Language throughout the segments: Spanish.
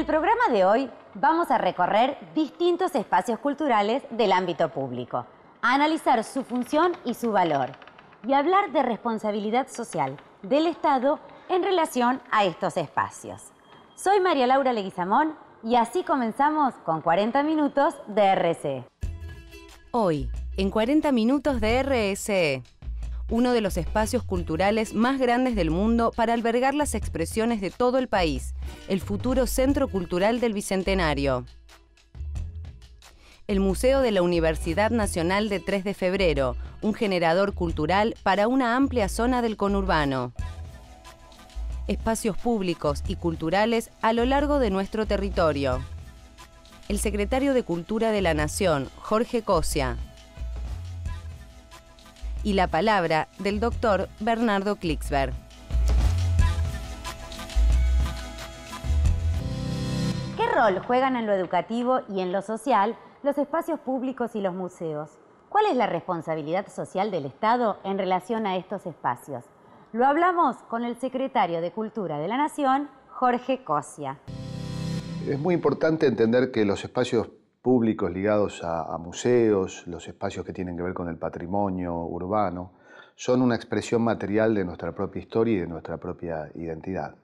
el programa de hoy vamos a recorrer distintos espacios culturales del ámbito público, a analizar su función y su valor y hablar de responsabilidad social del Estado en relación a estos espacios. Soy María Laura Leguizamón y así comenzamos con 40 minutos de RSE. Hoy, en 40 minutos de RSE, uno de los espacios culturales más grandes del mundo para albergar las expresiones de todo el país, el futuro Centro Cultural del Bicentenario. El Museo de la Universidad Nacional de 3 de Febrero, un generador cultural para una amplia zona del conurbano. Espacios públicos y culturales a lo largo de nuestro territorio. El secretario de Cultura de la Nación, Jorge Cosia. Y la palabra del doctor Bernardo Klicksberg. ¿Qué rol juegan en lo educativo y en lo social los espacios públicos y los museos? ¿Cuál es la responsabilidad social del Estado en relación a estos espacios? Lo hablamos con el secretario de Cultura de la Nación, Jorge Cosia. Es muy importante entender que los espacios públicos ligados a museos, los espacios que tienen que ver con el patrimonio urbano, son una expresión material de nuestra propia historia y de nuestra propia identidad.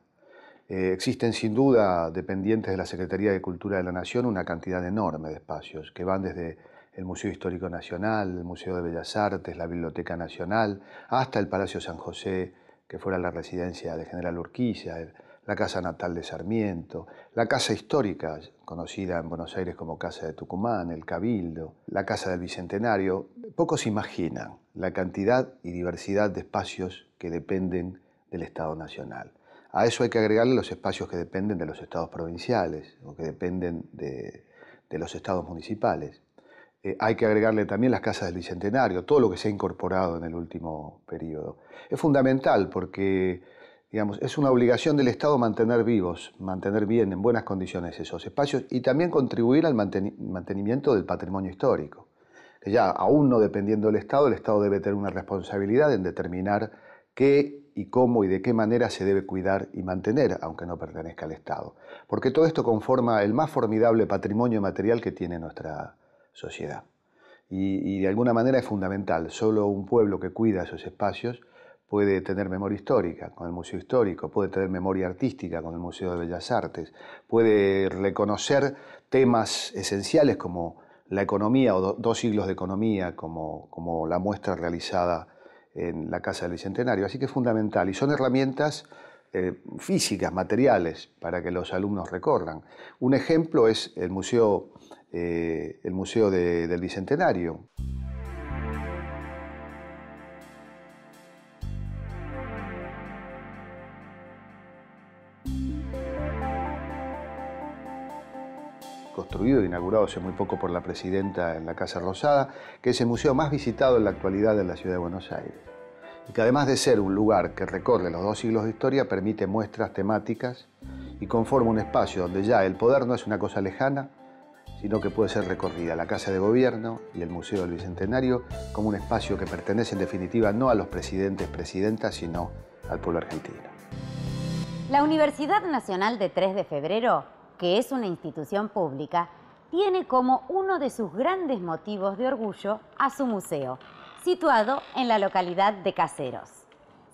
Existen sin duda, dependientes de la Secretaría de Cultura de la Nación, una cantidad enorme de espacios que van desde el Museo Histórico Nacional, el Museo de Bellas Artes, la Biblioteca Nacional, hasta el Palacio San José, que fuera la residencia del general Urquiza, la Casa Natal de Sarmiento, la Casa Histórica, conocida en Buenos Aires como Casa de Tucumán, el Cabildo, la Casa del Bicentenario. Pocos imaginan la cantidad y diversidad de espacios que dependen del Estado Nacional. A eso hay que agregarle los espacios que dependen de los estados provinciales o que dependen de los estados municipales. Hay que agregarle también las casas del Bicentenario, todo lo que se ha incorporado en el último periodo. Es fundamental porque, digamos, es una obligación del Estado mantener vivos, mantener bien, en buenas condiciones esos espacios y también contribuir al mantenimiento del patrimonio histórico. Que ya, aún no dependiendo del Estado, el Estado debe tener una responsabilidad en determinar qué y cómo y de qué manera se debe cuidar y mantener, aunque no pertenezca al Estado. Porque todo esto conforma el más formidable patrimonio material que tiene nuestra sociedad. Y de alguna manera es fundamental. Solo un pueblo que cuida esos espacios puede tener memoria histórica con el Museo Histórico, puede tener memoria artística con el Museo de Bellas Artes, puede reconocer temas esenciales como la economía o dos siglos de economía, como la muestra realizada en la Casa del Bicentenario. Así que es fundamental y son herramientas físicas, materiales, para que los alumnos recorran. Un ejemplo es el Museo del Bicentenario. Construido e inaugurado hace muy poco por la presidenta en la Casa Rosada, que es el museo más visitado en la actualidad en la ciudad de Buenos Aires. Y que además de ser un lugar que recorre los 2 siglos de historia, permite muestras temáticas y conforma un espacio donde ya el poder no es una cosa lejana, sino que puede ser recorrida la Casa de Gobierno y el Museo del Bicentenario como un espacio que pertenece en definitiva no a los presidentes, presidentas, sino al pueblo argentino. La Universidad Nacional de 3 de Febrero, que es una institución pública, tiene como uno de sus grandes motivos de orgullo a su museo, situado en la localidad de Caseros.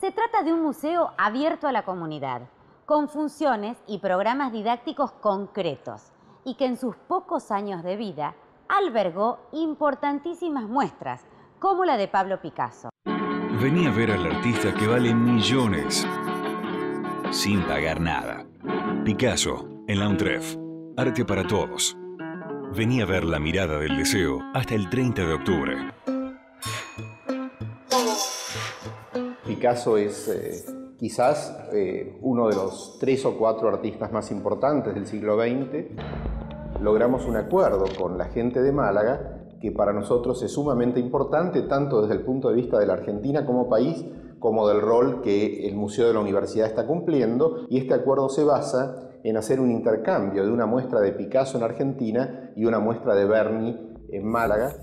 Se trata de un museo abierto a la comunidad, con funciones y programas didácticos concretos, y que en sus pocos años de vida albergó importantísimas muestras, como la de Pablo Picasso. Vení a ver al artista que vale millones, sin pagar nada. Picasso, en la UNTREF. Arte para todos. Vení a ver La Mirada del Deseo hasta el 30 de octubre. Picasso es quizás uno de los 3 o 4 artistas más importantes del siglo XX. Logramos un acuerdo con la gente de Málaga que para nosotros es sumamente importante, tanto desde el punto de vista de la Argentina como país, como del rol que el Museo de la Universidad está cumpliendo, y este acuerdo se basa en hacer un intercambio de una muestra de Picasso en Argentina y una muestra de Berni en Málaga.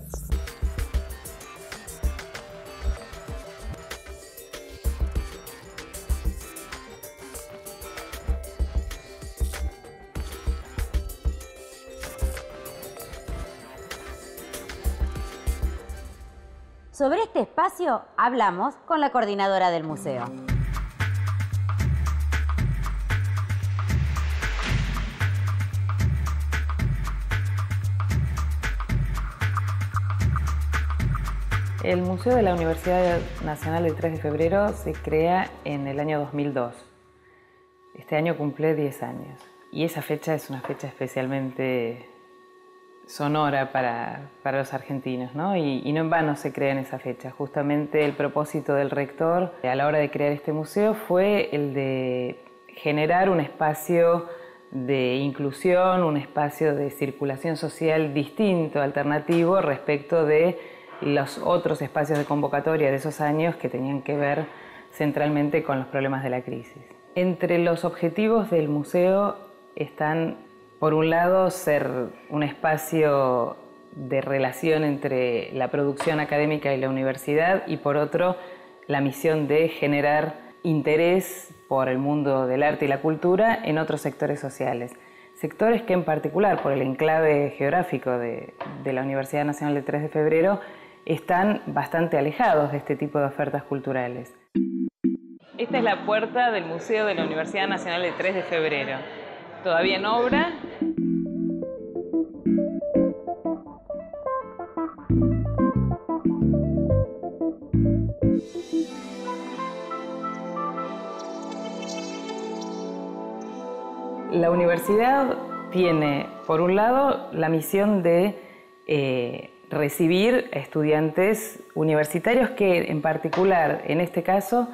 Sobre este espacio hablamos con la coordinadora del museo. El Museo de la Universidad Nacional del 3 de Febrero se crea en el año 2002. Este año cumple 10 años. Y esa fecha es una fecha especialmente sonora para los argentinos, ¿no? Y no en vano se crea en esa fecha. Justamente el propósito del rector a la hora de crear este museo fue el de generar un espacio de inclusión, un espacio de circulación social distinto, alternativo, respecto de los otros espacios de convocatoria de esos años que tenían que ver centralmente con los problemas de la crisis. Entre los objetivos del museo están, por un lado, ser un espacio de relación entre la producción académica y la universidad, y por otro, la misión de generar interés por el mundo del arte y la cultura en otros sectores sociales. Sectores que en particular, por el enclave geográfico de la Universidad Nacional del 3 de Febrero, están bastante alejados de este tipo de ofertas culturales. Esta es la puerta del Museo de la Universidad Nacional del 3 de Febrero. Todavía en obra. La universidad tiene, por un lado, la misión de recibir estudiantes universitarios que, en particular, en este caso,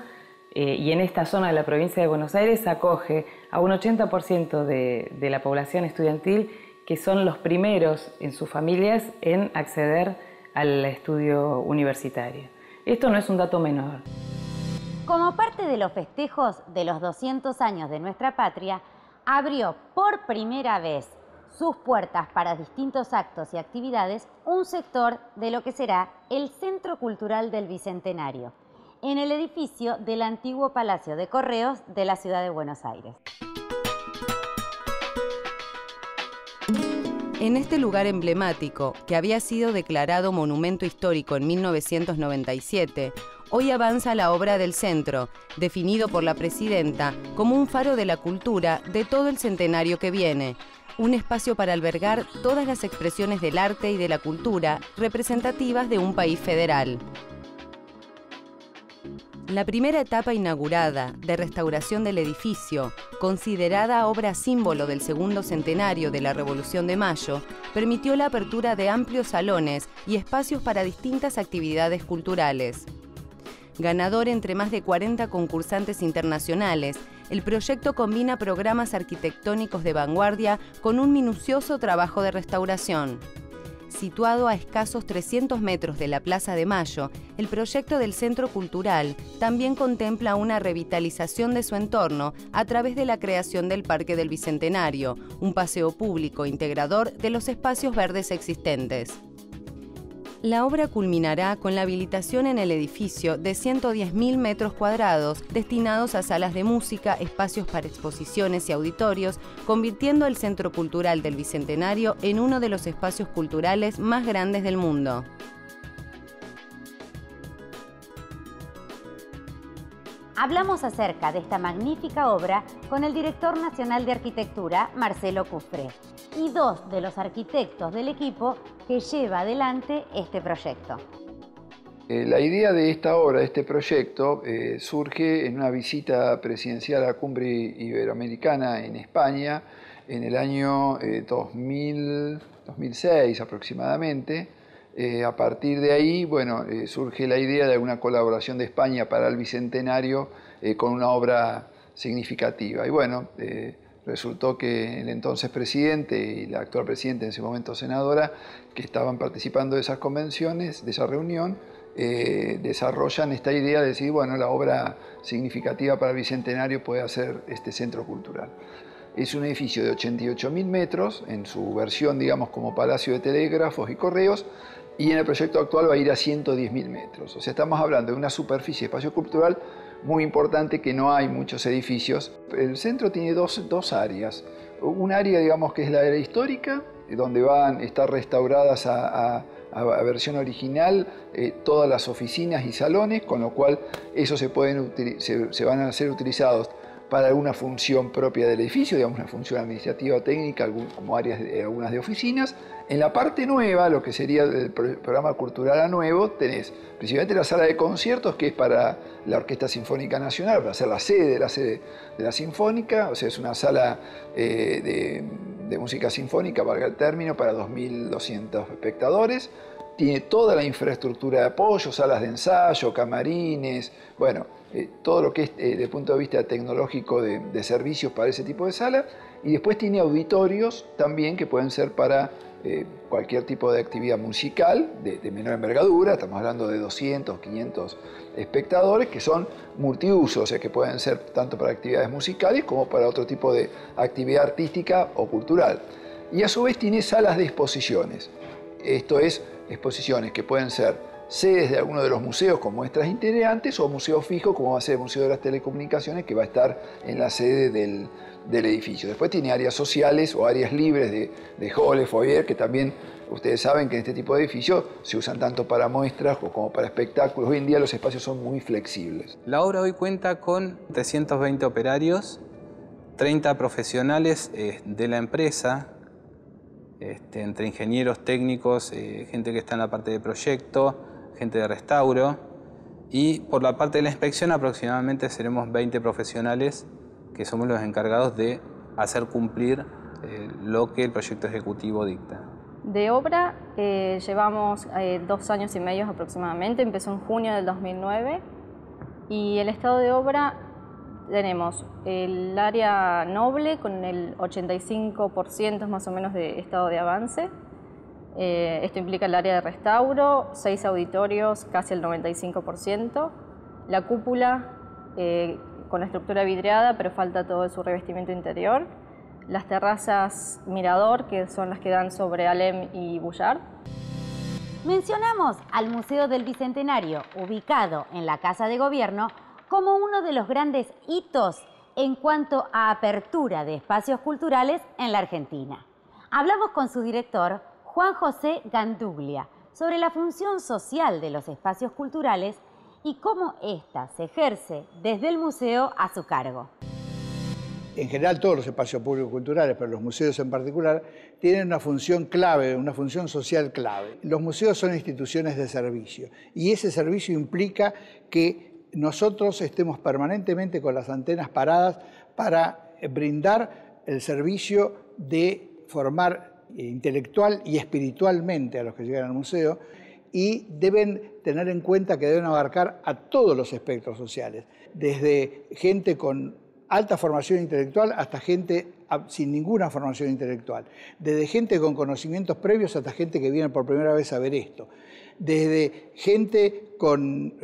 y en esta zona de la provincia de Buenos Aires, acoge a un 80% de la población estudiantil que son los primeros en sus familias en acceder al estudio universitario. Esto no es un dato menor. Como parte de los festejos de los 200 años de nuestra patria, abrió por primera vez sus puertas para distintos actos y actividades un sector de lo que será el Centro Cultural del Bicentenario, en el edificio del antiguo Palacio de Correos de la ciudad de Buenos Aires. En este lugar emblemático, que había sido declarado monumento histórico en 1997, hoy avanza la obra del centro, definido por la presidenta como un faro de la cultura de todo el centenario que viene, un espacio para albergar todas las expresiones del arte y de la cultura representativas de un país federal. La primera etapa inaugurada de restauración del edificio, considerada obra símbolo del segundo centenario de la Revolución de Mayo, permitió la apertura de amplios salones y espacios para distintas actividades culturales. Ganador entre más de 40 concursantes internacionales, el proyecto combina programas arquitectónicos de vanguardia con un minucioso trabajo de restauración. Situado a escasos 300 metros de la Plaza de Mayo, el proyecto del Centro Cultural también contempla una revitalización de su entorno a través de la creación del Parque del Bicentenario, un paseo público integrador de los espacios verdes existentes. La obra culminará con la habilitación en el edificio de 110.000 metros cuadrados destinados a salas de música, espacios para exposiciones y auditorios, convirtiendo el Centro Cultural del Bicentenario en uno de los espacios culturales más grandes del mundo. Hablamos acerca de esta magnífica obra con el director nacional de arquitectura, Marcelo Cufré, y dos de los arquitectos del equipo que lleva adelante este proyecto. La idea de esta obra, de este proyecto, surge en una visita presidencial a la Cumbre Iberoamericana en España en el año 2006 aproximadamente. A partir de ahí, bueno, surge la idea de una colaboración de España para el Bicentenario con una obra significativa. Y bueno, resultó que el entonces presidente y la actual presidenta, en ese momento senadora, que estaban participando de esas convenciones, de esa reunión, desarrollan esta idea de decir, bueno, la obra significativa para el Bicentenario puede ser este centro cultural. Es un edificio de 88.000 metros, en su versión, digamos, como Palacio de Telégrafos y Correos, y en el proyecto actual va a ir a 110.000 metros. O sea, estamos hablando de una superficie de espacio cultural muy importante que no hay muchos edificios. El centro tiene dos áreas. Un área, digamos, que es la área histórica, donde van a estar restauradas a a versión original todas las oficinas y salones, con lo cual esos se van a ser utilizados para alguna función propia del edificio, digamos una función administrativa o técnica, como algunas de oficinas. En la parte nueva, lo que sería el programa cultural a nuevo, tenés principalmente la sala de conciertos, que es para la Orquesta Sinfónica Nacional, para ser la sede de la Sinfónica, o sea, es una sala de música sinfónica, valga el término, para 2.200 espectadores. Tiene toda la infraestructura de apoyo, salas de ensayo, camarines, bueno, todo lo que es desde el punto de vista tecnológico de servicios para ese tipo de sala. Y después tiene auditorios también que pueden ser para cualquier tipo de actividad musical de menor envergadura. Estamos hablando de 200, 500 espectadores que son multiusos, o sea que pueden ser tanto para actividades musicales como para otro tipo de actividad artística o cultural. Y a su vez tiene salas de exposiciones. Esto es, exposiciones que pueden ser sedes de alguno de los museos con muestras itinerantes o museos fijos, como va a ser el Museo de las Telecomunicaciones, que va a estar en la sede del edificio. Después tiene áreas sociales o áreas libres de halls, foyer, que también ustedes saben que en este tipo de edificios se usan tanto para muestras como para espectáculos. Hoy en día los espacios son muy flexibles. La obra hoy cuenta con 320 operarios, 30 profesionales de la empresa, entre ingenieros técnicos, gente que está en la parte de proyecto, gente de restauro, y por la parte de la inspección aproximadamente seremos 20 profesionales que somos los encargados de hacer cumplir lo que el proyecto ejecutivo dicta. De obra llevamos 2 años y medio aproximadamente, empezó en junio del 2009, y el estado de obra tenemos el área noble con el 85% más o menos de estado de avance. Esto implica el área de restauro, 6 auditorios, casi el 95%. La cúpula con la estructura vidriada, pero falta todo su revestimiento interior. Las terrazas mirador, que son las que dan sobre Alem y Bullard. Mencionamos al Museo del Bicentenario, ubicado en la Casa de Gobierno, como uno de los grandes hitos en cuanto a apertura de espacios culturales en la Argentina. Hablamos con su director, Juan José Ganduglia, sobre la función social de los espacios culturales y cómo ésta se ejerce desde el museo a su cargo. En general todos los espacios públicos culturales, pero los museos en particular, tienen una función clave, una función social clave. Los museos son instituciones de servicio y ese servicio implica que nosotros estemos permanentemente con las antenas paradas para brindar el servicio de formar intelectual y espiritualmente a los que llegan al museo, y deben tener en cuenta que deben abarcar a todos los espectros sociales, desde gente con alta formación intelectual hasta gente sin ninguna formación intelectual, desde gente con conocimientos previos hasta gente que viene por primera vez a ver esto, desde gente con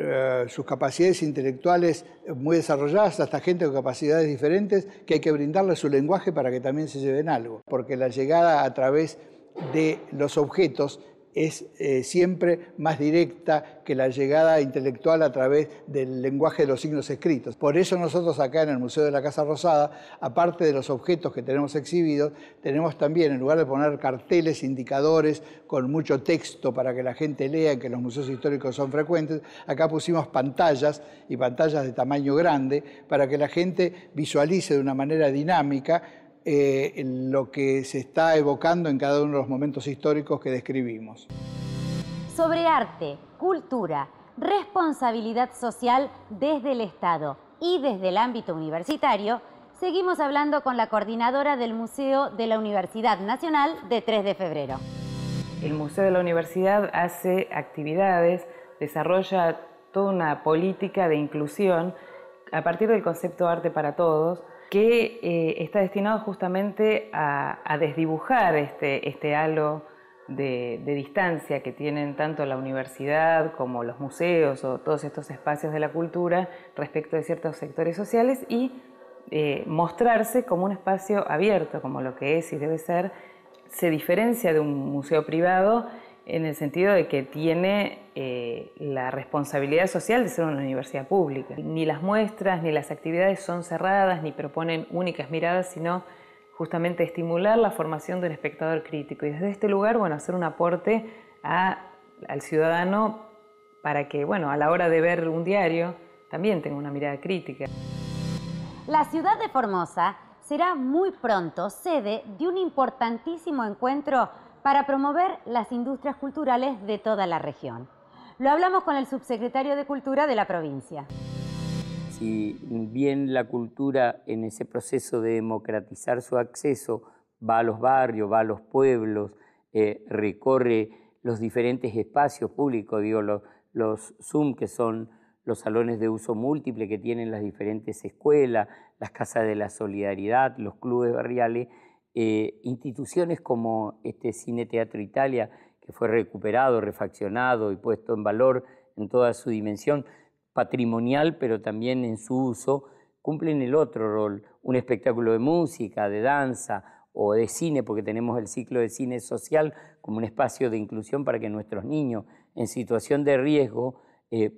sus capacidades intelectuales muy desarrolladas hasta gente con capacidades diferentes que hay que brindarle su lenguaje para que también se lleven algo, porque la llegada a través de los objetos es siempre más directa que la llegada intelectual a través del lenguaje de los signos escritos. Por eso nosotros acá en el Museo de la Casa Rosada, aparte de los objetos que tenemos exhibidos, tenemos también, en lugar de poner carteles, indicadores con mucho texto para que la gente lea, que en los museos históricos son frecuentes, acá pusimos pantallas, y pantallas de tamaño grande, para que la gente visualice de una manera dinámica lo que se está evocando en cada uno de los momentos históricos que describimos. Sobre arte, cultura, responsabilidad social desde el Estado y desde el ámbito universitario, seguimos hablando con la coordinadora del Museo de la Universidad Nacional de 3 de Febrero. El Museo de la Universidad hace actividades, desarrolla toda una política de inclusión a partir del concepto arte para todos, que está destinado justamente a desdibujar este halo de distancia que tienen tanto la universidad como los museos o todos estos espacios de la cultura respecto de ciertos sectores sociales, y mostrarse como un espacio abierto, como lo que es y debe ser. Se diferencia de un museo privado en el sentido de que tiene la responsabilidad social de ser una universidad pública. Ni las muestras ni las actividades son cerradas ni proponen únicas miradas, sino justamente estimular la formación de un espectador crítico. Y desde este lugar, bueno, hacer un aporte a al ciudadano para que, bueno, a la hora de ver un diario también tenga una mirada crítica. La ciudad de Formosa será muy pronto sede de un importantísimo encuentro para promover las industrias culturales de toda la región. Lo hablamos con el subsecretario de Cultura de la provincia. Si bien la cultura en ese proceso de democratizar su acceso va a los barrios, va a los pueblos, recorre los diferentes espacios públicos, digo, los Zoom, que son los salones de uso múltiple que tienen las diferentes escuelas, las casas de la solidaridad, los clubes barriales, instituciones como este Cine Teatro Italia, que fue recuperado, refaccionado y puesto en valor en toda su dimensión patrimonial, pero también en su uso, cumplen el otro rol, un espectáculo de música, de danza o de cine, porque tenemos el ciclo de cine social como un espacio de inclusión para que nuestros niños en situación de riesgo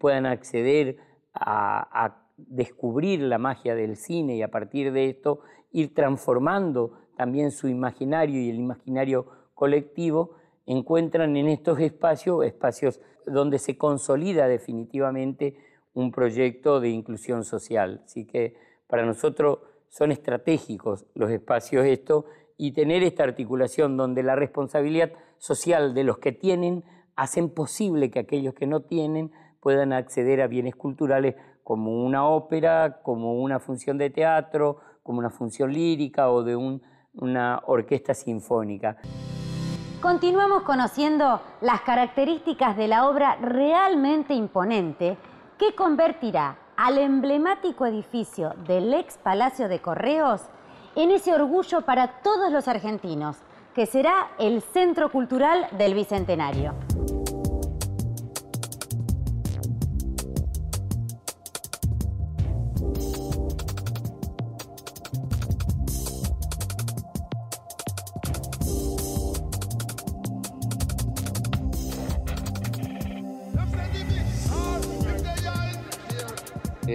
puedan acceder a descubrir la magia del cine y a partir de esto ir transformando también su imaginario y el imaginario colectivo. Encuentran en estos espacios donde se consolida definitivamente un proyecto de inclusión social. Así que para nosotros son estratégicos los espacios estos y tener esta articulación donde la responsabilidad social de los que tienen hacen posible que aquellos que no tienen puedan acceder a bienes culturales como una ópera, como una función de teatro, como una función lírica o de una orquesta sinfónica. Continuamos conociendo las características de la obra realmente imponente que convertirá al emblemático edificio del ex Palacio de Correos en ese orgullo para todos los argentinos, que será el Centro Cultural del Bicentenario.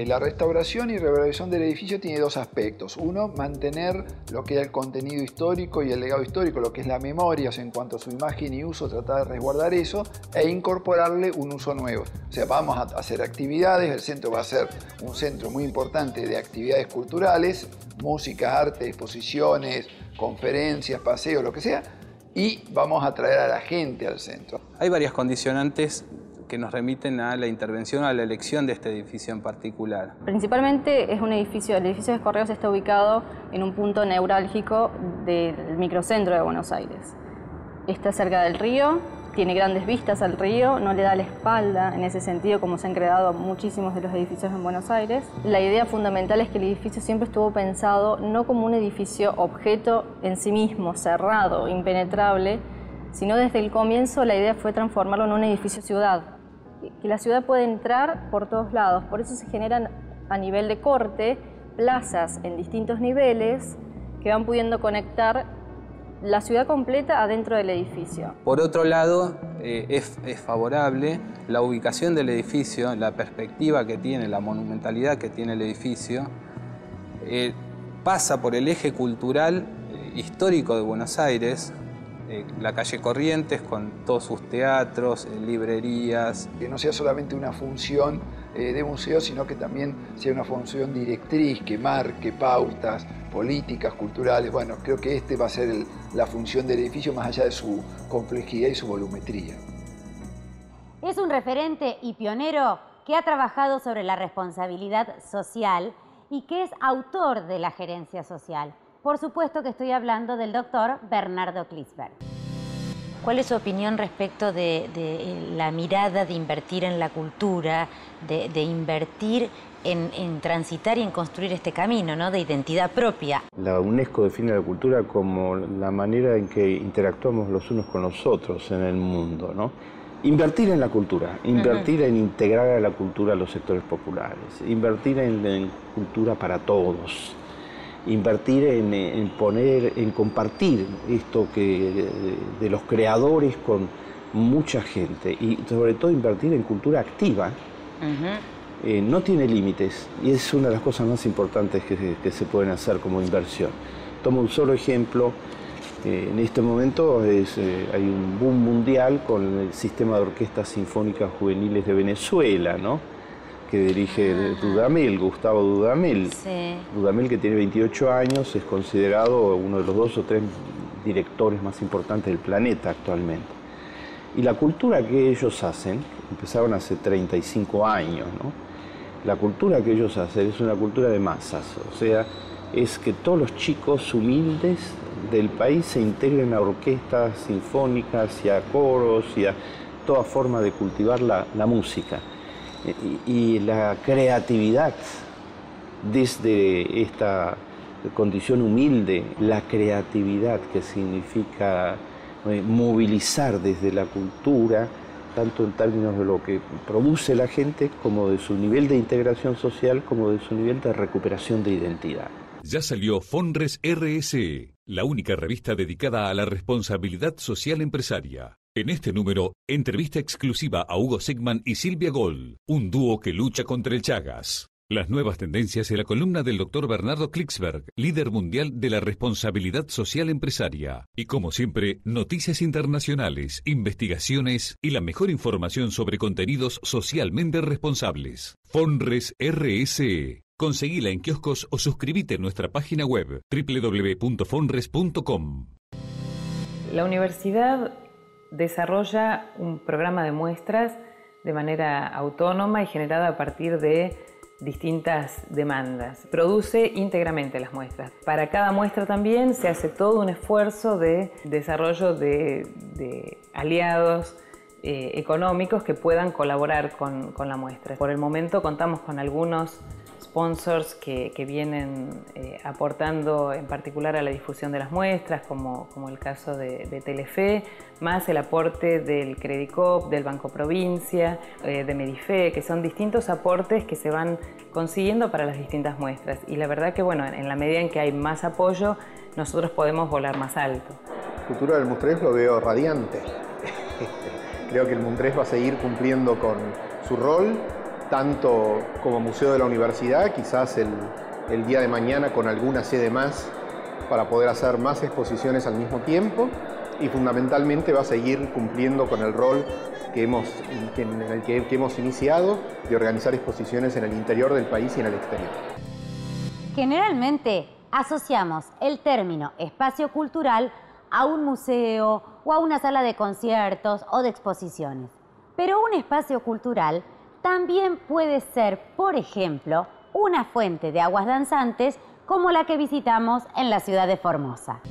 La restauración y revaloración del edificio tiene dos aspectos. Uno, mantener lo que es el contenido histórico y el legado histórico, lo que es la memoria, o sea, en cuanto a su imagen y uso, tratar de resguardar eso e incorporarle un uso nuevo. O sea, vamos a hacer actividades, el centro va a ser un centro muy importante de actividades culturales, música, arte, exposiciones, conferencias, paseos, lo que sea, y vamos a traer a la gente al centro. Hay varias condicionantes que nos remiten a la intervención, a la elección de este edificio en particular. Principalmente es un edificio, el edificio de Correos está ubicado en un punto neurálgico del microcentro de Buenos Aires. Está cerca del río, tiene grandes vistas al río, no le da la espalda en ese sentido como se han creado muchísimos de los edificios en Buenos Aires. La idea fundamental es que el edificio siempre estuvo pensado no como un edificio objeto en sí mismo, cerrado, impenetrable, sino desde el comienzo la idea fue transformarlo en un edificio ciudad, que la ciudad puede entrar por todos lados. Por eso se generan a nivel de corte plazas en distintos niveles que van pudiendo conectar la ciudad completa adentro del edificio. Por otro lado, es favorable la ubicación del edificio, la perspectiva que tiene, la monumentalidad que tiene el edificio, pasa por el eje cultural histórico de Buenos Aires, la calle Corrientes con todos sus teatros, librerías. Que no sea solamente una función de museo, sino que también sea una función directriz, que marque pautas políticas, culturales. Bueno, creo que este va a ser la función del edificio más allá de su complejidad y su volumetría. Es un referente y pionero que ha trabajado sobre la responsabilidad social y que es autor de la gerencia social. Por supuesto que estoy hablando del doctor Bernardo Klinsberg. ¿Cuál es su opinión respecto de la mirada de invertir en la cultura, de invertir en transitar y en construir este camino, ¿no?, de identidad propia? La UNESCO define la cultura como la manera en que interactuamos los unos con los otros en el mundo, ¿no? Invertir en la cultura, invertir en integrar a la cultura a los sectores populares, invertir en cultura para todos. Invertir en compartir esto de los creadores con mucha gente y sobre todo invertir en cultura activa. No tiene límites y es una de las cosas más importantes que se pueden hacer como inversión. Tomo un solo ejemplo, En este momento hay un boom mundial con el sistema de orquestas sinfónicas juveniles de Venezuela, ¿no? Que dirige Dudamel, Gustavo Dudamel. Sí. Dudamel, que tiene 28 años, es considerado uno de los 2 o 3 directores más importantes del planeta actualmente. Y la cultura que ellos hacen, empezaron hace 35 años, ¿no? La cultura que ellos hacen es una cultura de masas, o sea, es que todos los chicos humildes del país se integren a orquestas sinfónicas y a coros y a toda forma de cultivar la música. Y la creatividad desde esta condición humilde, la creatividad que significa movilizar desde la cultura, tanto en términos de lo que produce la gente, como de su nivel de integración social, como de su nivel de recuperación de identidad. Ya salió Fonres RSE, la única revista dedicada a la responsabilidad social empresaria. En este número, entrevista exclusiva a Hugo Sigman y Silvia Goll, un dúo que lucha contra el Chagas. Las nuevas tendencias en la columna del Dr. Bernardo Klicksberg, líder mundial de la responsabilidad social empresaria. Y como siempre, noticias internacionales, investigaciones y la mejor información sobre contenidos socialmente responsables. Fonres RSE. Conseguila en kioscos o suscríbete en nuestra página web www.fonres.com. La universidad desarrolla un programa de muestras de manera autónoma y generada a partir de distintas demandas. Produce íntegramente las muestras. Para cada muestra también se hace todo un esfuerzo de desarrollo de aliados económicos que puedan colaborar con la muestra. Por el momento contamos con algunos sponsors que vienen aportando en particular a la difusión de las muestras, como el caso de Telefe, más el aporte del Credicop, del Banco Provincia, de Medife, que son distintos aportes que se van consiguiendo para las distintas muestras. Y la verdad que, bueno, en la medida en que hay más apoyo, nosotros podemos volar más alto. El futuro del Muntres lo veo radiante. Creo que el Muntres va a seguir cumpliendo con su rol, tanto como museo de la universidad, quizás el día de mañana con alguna sede más para poder hacer más exposiciones al mismo tiempo, y fundamentalmente va a seguir cumpliendo con el rol en el que hemos iniciado de organizar exposiciones en el interior del país y en el exterior. Generalmente asociamos el término espacio cultural a un museo o a una sala de conciertos o de exposiciones, pero un espacio cultural también puede ser, por ejemplo, una fuente de aguas danzantes como la que visitamos en la ciudad de Formosa.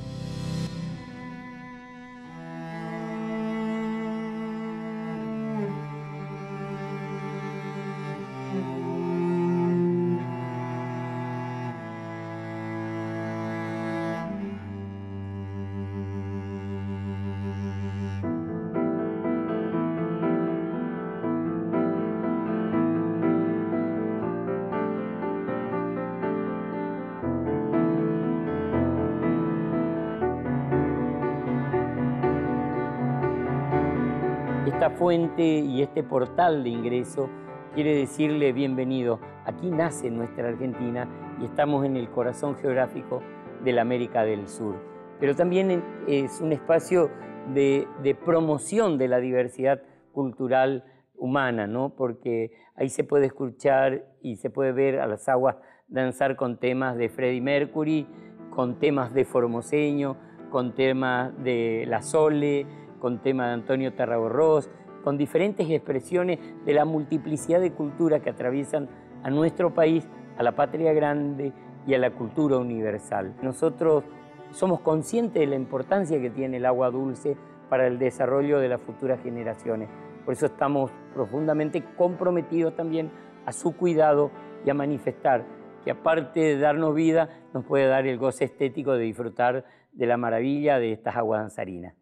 Esta fuente y este portal de ingreso quiere decirle bienvenido. Aquí nace nuestra Argentina y estamos en el corazón geográfico de la América del Sur. Pero también es un espacio de promoción de la diversidad cultural humana, ¿no? Porque ahí se puede escuchar y se puede ver a las aguas danzar con temas de Freddie Mercury, con temas de Formoseño, con temas de La Sole, con temas de Antonio Tarragorros, con diferentes expresiones de la multiplicidad de culturas que atraviesan a nuestro país, a la patria grande y a la cultura universal. Nosotros somos conscientes de la importancia que tiene el agua dulce para el desarrollo de las futuras generaciones. Por eso estamos profundamente comprometidos también a su cuidado y a manifestar que, aparte de darnos vida, nos puede dar el goce estético de disfrutar de la maravilla de estas aguas danzarinas.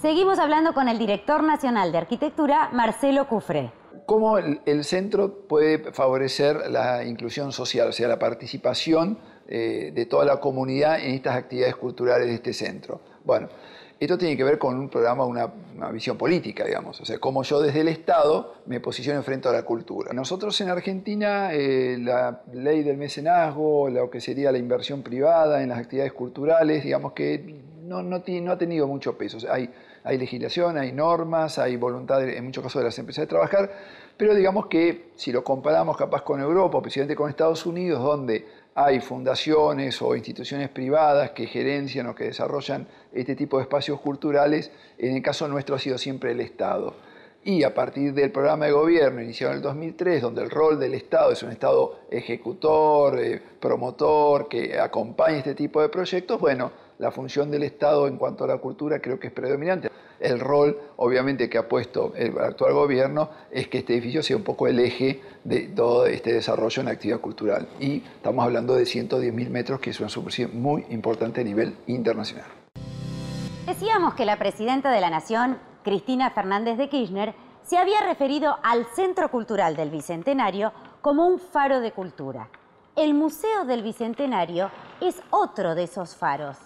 Seguimos hablando con el director nacional de arquitectura, Marcelo Cufré. ¿Cómo el centro puede favorecer la inclusión social, o sea, la participación de toda la comunidad en estas actividades culturales de este centro? Bueno, esto tiene que ver con un programa, una visión política, digamos. O sea, cómo yo desde el Estado me posiciono frente a la cultura. Nosotros en Argentina, la ley del mecenazgo, lo que sería la inversión privada en las actividades culturales, digamos que no ha tenido mucho peso. O sea, hay legislación, hay normas, hay voluntad en muchos casos de las empresas de trabajar, pero digamos que si lo comparamos capaz con Europa, o especialmente con Estados Unidos, donde hay fundaciones o instituciones privadas que gerencian o que desarrollan este tipo de espacios culturales, en el caso nuestro ha sido siempre el Estado. Y a partir del programa de gobierno iniciado en el 2003, donde el rol del Estado es un Estado ejecutor, promotor, que acompaña este tipo de proyectos, bueno, la función del Estado en cuanto a la cultura creo que es predominante. El rol, obviamente, que ha puesto el actual gobierno es que este edificio sea un poco el eje de todo este desarrollo en la actividad cultural. Y estamos hablando de 110.000 metros, que es una superficie muy importante a nivel internacional. Decíamos que la presidenta de la Nación, Cristina Fernández de Kirchner, se había referido al Centro Cultural del Bicentenario como un faro de cultura. El Museo del Bicentenario es otro de esos faros.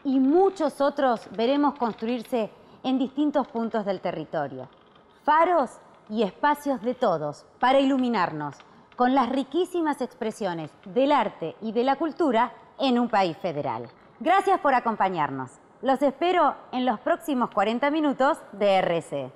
Y muchos otros veremos construirse en distintos puntos del territorio. Faros y espacios de todos para iluminarnos con las riquísimas expresiones del arte y de la cultura en un país federal. Gracias por acompañarnos. Los espero en los próximos 40 minutos de RC.